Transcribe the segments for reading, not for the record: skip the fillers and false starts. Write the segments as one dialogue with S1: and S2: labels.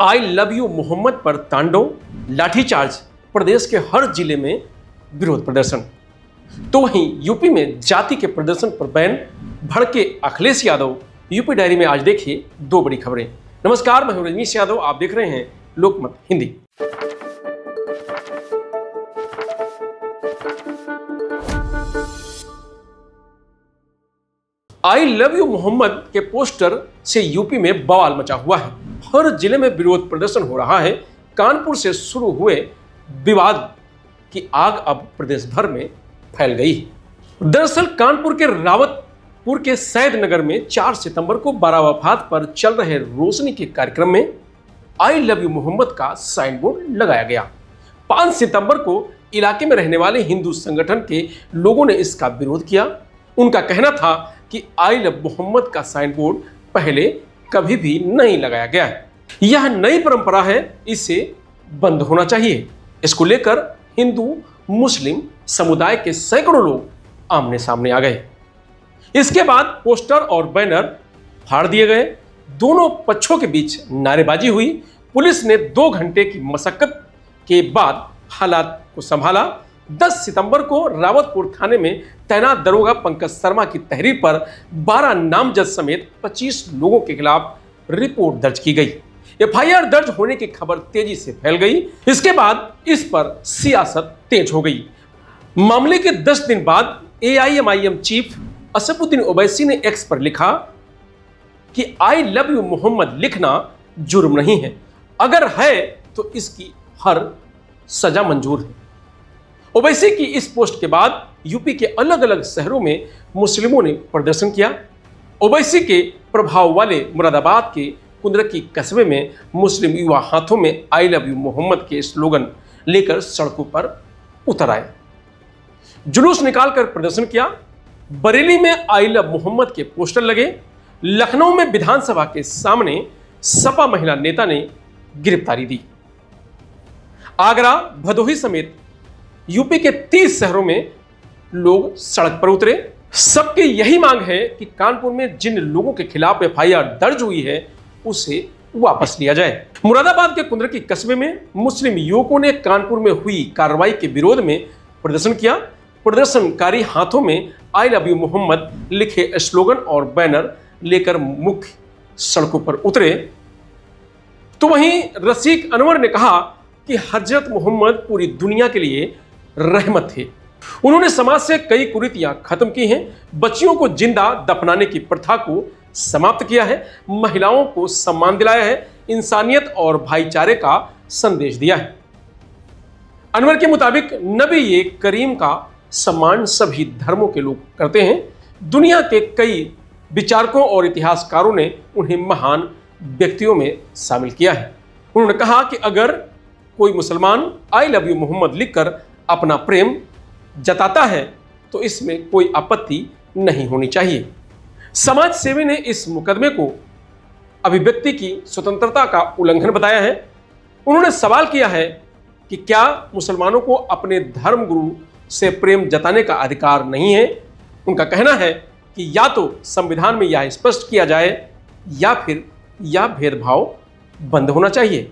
S1: I love you Mohammad पर तांडव, लाठीचार्ज, प्रदेश के हर जिले में विरोध प्रदर्शन। तो वहीं यूपी में जाति के प्रदर्शन पर बैन, भड़के अखिलेश यादव। यूपी डायरी में आज देखिए दो बड़ी खबरें। नमस्कार, मैं हूं रजनीश यादव, आप देख रहे हैं Lokmat Hindi. I love you Mohammad के पोस्टर से यूपी में बवाल मचा हुआ है। हर जिले में विरोध प्रदर्शन हो रहा है। कानपुर से शुरू हुए विवाद की आग अब प्रदेश भर में फैल गई है। दरअसल कानपुर के रावतपुर के सैद नगर में 4 सितंबर को बारावफात पर चल रहे रोशनी के कार्यक्रम में आई लव यू मोहम्मद का साइन बोर्ड लगाया गया। 5 सितंबर को इलाके में रहने वाले हिंदू संगठन के लोगों ने इसका विरोध किया। उनका कहना था कि आई लव मोहम्मद का साइन बोर्ड पहले कभी भी नहीं लगाया गया है। यह नई परंपरा है, इसे बंद होना चाहिए। इसको लेकर हिंदू मुस्लिम समुदाय के सैकड़ों लोग आमने सामने आ गए। इसके बाद पोस्टर और बैनर फाड़ दिए गए। दोनों पक्षों के बीच नारेबाजी हुई। पुलिस ने 2 घंटे की मशक्कत के बाद हालात को संभाला। 10 सितंबर को रावतपुर थाने में तैनात दरोगा पंकज शर्मा की तहरीर पर 12 नामजद समेत 25 लोगों के खिलाफ रिपोर्ट दर्ज की गई। एफआईआर दर्ज होने की खबर तेजी से फैल गई। इसके बाद इस पर सियासत तेज हो गई। मामले के 10 दिन बाद एआईएमआईएम चीफ असदुद्दीन ओवैसी ने एक्स पर लिखा कि आई लव यू मोहम्मद लिखना जुर्म नहीं है, अगर है तो इसकी हर सजा मंजूर है। ओवैसी की इस पोस्ट के बाद यूपी के अलग अलग शहरों में मुस्लिमों ने प्रदर्शन किया। ओवैसी के प्रभाव वाले मुरादाबाद के कुंदरकी कस्बे में मुस्लिम युवा हाथों में आई लव यू मोहम्मद के स्लोगन लेकर सड़कों पर उतर आए, जुलूस निकालकर प्रदर्शन किया। बरेली में आई लव मोहम्मद के पोस्टर लगे। लखनऊ में विधानसभा के सामने सपा महिला नेता ने गिरफ्तारी दी। आगरा, भदोही समेत यूपी के 30 शहरों में लोग सड़क पर उतरे। सबकी यही मांग है कि कानपुर में जिन लोगों के खिलाफ एफआईआर दर्ज हुई है उसे वापस लिया जाए। मुरादाबाद के कुंदरकी कस्बे में मुस्लिम युवकों ने कानपुर में हुई कार्रवाई के विरोध में प्रदर्शन किया। प्रदर्शनकारी हाथों में आई लव यू मोहम्मद लिखे स्लोगन और बैनर लेकर मुख्य सड़कों पर उतरे। तो वहीं रसीक अनवर ने कहा कि हजरत मोहम्मद पूरी दुनिया के लिए रहमत थे। उन्होंने समाज से कई कुरीतियां खत्म की हैं। बच्चियों को जिंदा दफनाने की प्रथा को समाप्त किया है। महिलाओं को सम्मान दिलाया है। इंसानियत और भाईचारे का संदेश दिया है। अनवर के मुताबिक नबी करीम का सम्मान सभी धर्मों के लोग करते हैं। दुनिया के कई विचारकों और इतिहासकारों ने उन्हें महान व्यक्तियों में शामिल किया है। उन्होंने कहा कि अगर कोई मुसलमान आई लव यू मोहम्मद लिखकर अपना प्रेम जताता है तो इसमें कोई आपत्ति नहीं होनी चाहिए। समाज सेवी ने इस मुकदमे को अभिव्यक्ति की स्वतंत्रता का उल्लंघन बताया है। उन्होंने सवाल किया है कि क्या मुसलमानों को अपने धर्म गुरु से प्रेम जताने का अधिकार नहीं है। उनका कहना है कि या तो संविधान में यह स्पष्ट किया जाए या फिर यह भेदभाव बंद होना चाहिए।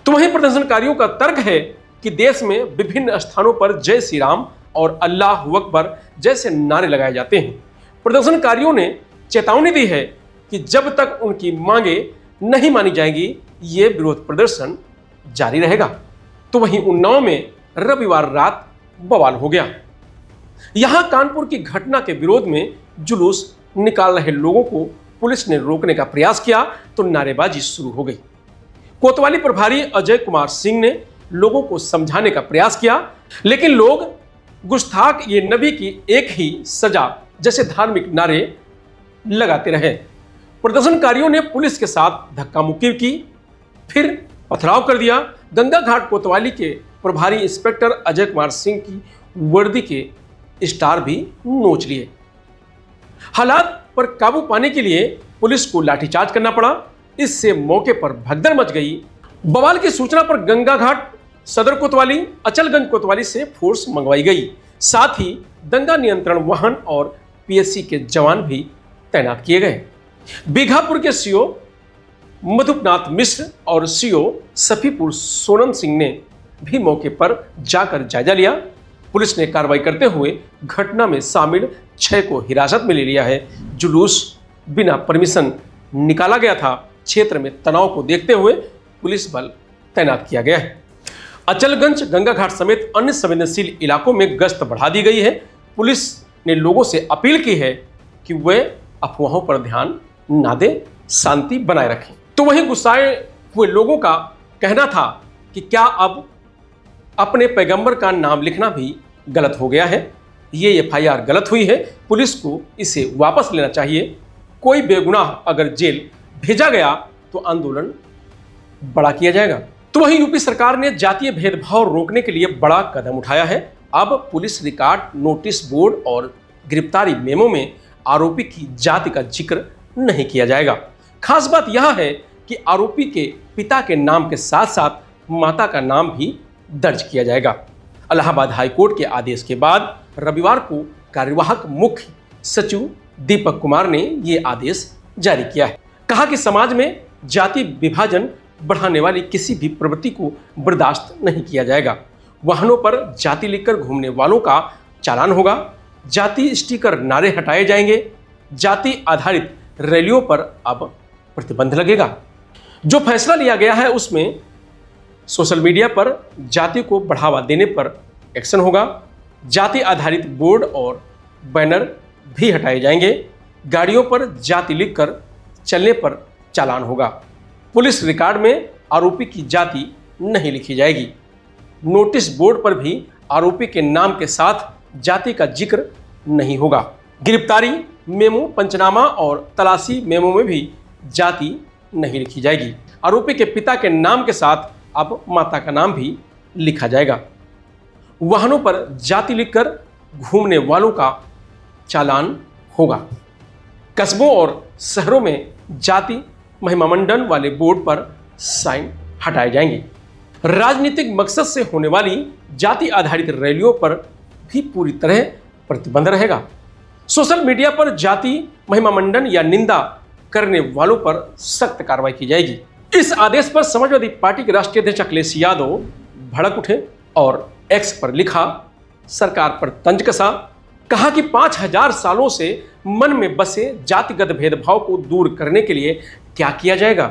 S1: तो वहीं प्रदर्शनकारियों का तर्क है कि देश में विभिन्न स्थानों पर जय श्री राम और अल्लाह अकबर जैसे नारे लगाए जाते हैं। प्रदर्शनकारियों ने चेतावनी दी है कि जब तक उनकी मांगे नहीं मानी जाएंगी ये विरोध प्रदर्शन जारी रहेगा। तो वहीं उन्नाव में रविवार रात बवाल हो गया। यहां कानपुर की घटना के विरोध में जुलूस निकाल रहे लोगों को पुलिस ने रोकने का प्रयास किया तो नारेबाजी शुरू हो गई। कोतवाली प्रभारी अजय कुमार सिंह ने लोगों को समझाने का प्रयास किया, लेकिन लोग गुस्ताख ये नबी की एक ही सजा जैसे धार्मिक नारे लगाते रहे। प्रदर्शनकारियों ने पुलिस के साथ धक्का मुक्की की, फिर पथराव कर दिया। गंगा घाट कोतवाली के प्रभारी इंस्पेक्टर अजय कुमार सिंह की वर्दी के स्टार भी नोच लिए। हालात पर काबू पाने के लिए पुलिस को लाठीचार्ज करना पड़ा। इससे मौके पर भगदड़ मच गई। बवाल की सूचना पर गंगा घाट, सदर कोतवाली, अचलगंज कोतवाली से फोर्स मंगवाई गई। साथ ही दंगा नियंत्रण वाहन और पीएससी के जवान भी तैनात किए गए। बीघापुर के सीओ मधुपनाथ मिश्र और सीओ सफीपुर सोनम सिंह ने भी मौके पर जाकर जायजा लिया। पुलिस ने कार्रवाई करते हुए घटना में शामिल 6 को हिरासत में ले लिया है। जुलूस बिना परमिशन निकाला गया था। क्षेत्र में तनाव को देखते हुए पुलिस बल तैनात किया गया है। अचलगंज, गंगा घाट समेत अन्य संवेदनशील इलाकों में गश्त बढ़ा दी गई है। पुलिस ने लोगों से अपील की है कि वे अफवाहों पर ध्यान ना दें, शांति बनाए रखें। तो वहीं गुस्साए हुए लोगों का कहना था कि क्या अब अपने पैगंबर का नाम लिखना भी गलत हो गया है। ये एफआईआर गलत हुई है, पुलिस को इसे वापस लेना चाहिए। कोई बेगुनाह अगर जेल भेजा गया तो आंदोलन बड़ा किया जाएगा। तो वहीं यूपी सरकार ने जातीय भेदभाव रोकने के लिए बड़ा कदम उठाया है। अब पुलिस रिकॉर्ड, नोटिस बोर्ड और गिरफ्तारी मेमो में आरोपी की जाति का जिक्र नहीं किया जाएगा। खास बात यह है कि आरोपी के पिता के नाम के साथ साथ माता का नाम भी दर्ज किया जाएगा। इलाहाबाद हाईकोर्ट के आदेश के बाद रविवार को कार्यवाहक मुख्य सचिव दीपक कुमार ने ये आदेश जारी किया है। कहा कि समाज में जाति विभाजन बढ़ाने वाली किसी भी प्रवृत्ति को बर्दाश्त नहीं किया जाएगा। वाहनों पर जाति लिखकर घूमने वालों का चालान होगा। जाति स्टिकर, नारे हटाए जाएंगे। जाति आधारित रैलियों पर अब प्रतिबंध लगेगा। जो फैसला लिया गया है उसमें सोशल मीडिया पर जाति को बढ़ावा देने पर एक्शन होगा। जाति आधारित बोर्ड और बैनर भी हटाए जाएंगे। गाड़ियों पर जाति लिखकर चलने पर चालान होगा। पुलिस रिकॉर्ड में आरोपी की जाति नहीं लिखी जाएगी। नोटिस बोर्ड पर भी आरोपी के नाम के साथ जाति का जिक्र नहीं होगा। गिरफ्तारी मेमो, पंचनामा और तलाशी मेमो में भी जाति नहीं लिखी जाएगी। आरोपी के पिता के नाम के साथ अब माता का नाम भी लिखा जाएगा। वाहनों पर जाति लिखकर घूमने वालों का चालान होगा। कस्बों और शहरों में जाति महिमा मंडन वाले बोर्ड पर साइन हटाए जाएंगे। राजनीतिक मकसद से होने वाली जाति आधारित रैलियों पर भी पूरी तरह प्रतिबंध रहेगा। सोशल मीडिया पर जाति महिमा मंडन या निंदा करने वालों पर सख्त कार्रवाई की जाएगी। इस आदेश पर समाजवादी पार्टी के राष्ट्रीय अध्यक्ष अखिलेश यादव भड़क उठे और एक्स पर लिखा, सरकार पर तंज कसा। कहा कि 5000 सालों से मन में बसे जातिगत भेदभाव को दूर करने के लिए क्या किया जाएगा।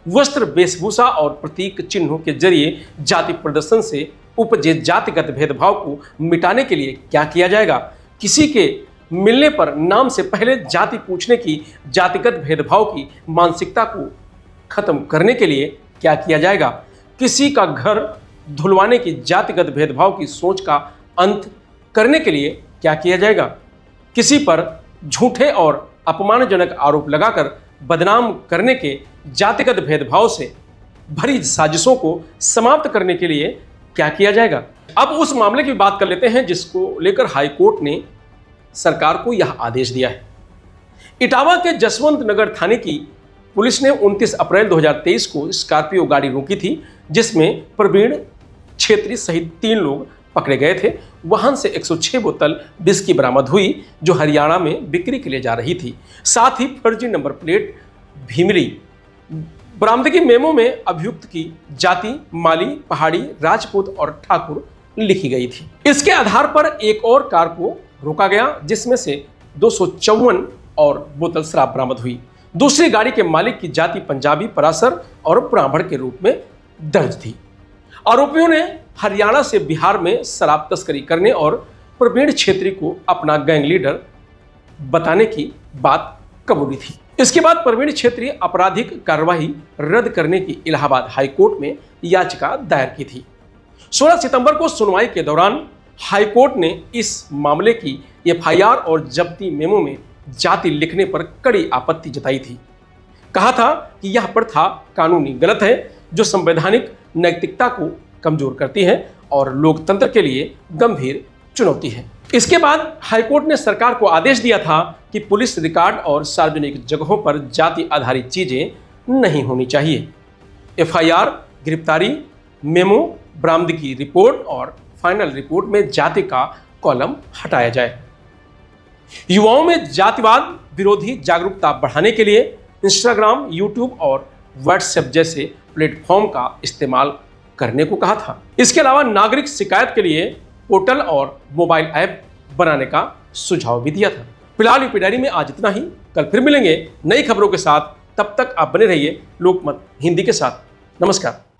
S1: वस्त्र, वेशभूषा और प्रतीक चिन्हों के जरिए जाति प्रदर्शन से उपजे जातिगत भेदभाव को मिटाने के लिए क्या किया जाएगा। किसी के मिलने पर नाम से पहले जाति पूछने की जातिगत भेदभाव की मानसिकता को खत्म करने के लिए क्या किया जाएगा। किसी का घर धुलवाने की जातिगत भेदभाव की सोच का अंत करने के लिए क्या किया जाएगा। किसी पर झूठे और अपमानजनक आरोप लगाकर बदनाम करने के जातिगत भेदभाव से भरी साजिशों को समाप्त करने के लिए क्या किया जाएगा। अब उस मामले की बात कर लेते हैं जिसको लेकर हाईकोर्ट ने सरकार को यह आदेश दिया है। इटावा के जसवंत नगर थाने की पुलिस ने 29 अप्रैल 2023 को स्कॉर्पियो गाड़ी रोकी थी, जिसमें प्रवीण छेत्री सहित 3 लोग पकड़े गए थे। वाहन से 106 बोतल विस्की बरामद हुई जो हरियाणा में बिक्री के लिए जा रही थी। साथ ही फर्जी नंबर प्लेट भी मिली। बरामदगी मेमो में अभियुक्त की जाति माली, पहाड़ी, राजपूत और ठाकुर लिखी गई थी। इसके आधार पर एक और कार को रोका गया जिसमें से 254 और बोतल शराब बरामद हुई। दूसरी गाड़ी के मालिक की जाति पंजाबी, परासर और ब्राह्मण के रूप में दर्ज थी। आरोपियों ने हरियाणा से बिहार में शराब तस्करी करने और प्रवीण छेत्री को अपना गैंग लीडर बताने की बात कबूली थी। इसके बाद प्रवीण छेत्री आपराधिक कार्यवाही रद्द करने की इलाहाबाद हाईकोर्ट में याचिका दायर की थी। 16 सितंबर को सुनवाई के दौरान हाईकोर्ट ने इस मामले की एफआईआर और जब्ती मेमो में जाति लिखने पर कड़ी आपत्ति जताई थी। कहा था कि यह प्रथा कानूनी गलत है जो संवैधानिक नैतिकता को कमजोर करती है और लोकतंत्र के लिए गंभीर चुनौती है। इसके बाद हाईकोर्ट ने सरकार को आदेश दिया था कि पुलिस रिकॉर्ड और सार्वजनिक जगहों पर जाति आधारित चीजें नहीं होनी चाहिए। एफआईआर, गिरफ्तारी मेमो, बरामदगी रिपोर्ट और फाइनल रिपोर्ट में जाति का कॉलम हटाया जाए। युवाओं में जातिवाद विरोधी जागरूकता बढ़ाने के लिए इंस्टाग्राम, यूट्यूब और व्हाट्सएप जैसे प्लेटफॉर्म का इस्तेमाल करने को कहा था। इसके अलावा नागरिक शिकायत के लिए पोर्टल और मोबाइल ऐप बनाने का सुझाव भी दिया था। फिलहाल यूपी डायरी में आज इतना ही। कल फिर मिलेंगे नई खबरों के साथ। तब तक आप बने रहिए लोकमत हिंदी के साथ। नमस्कार।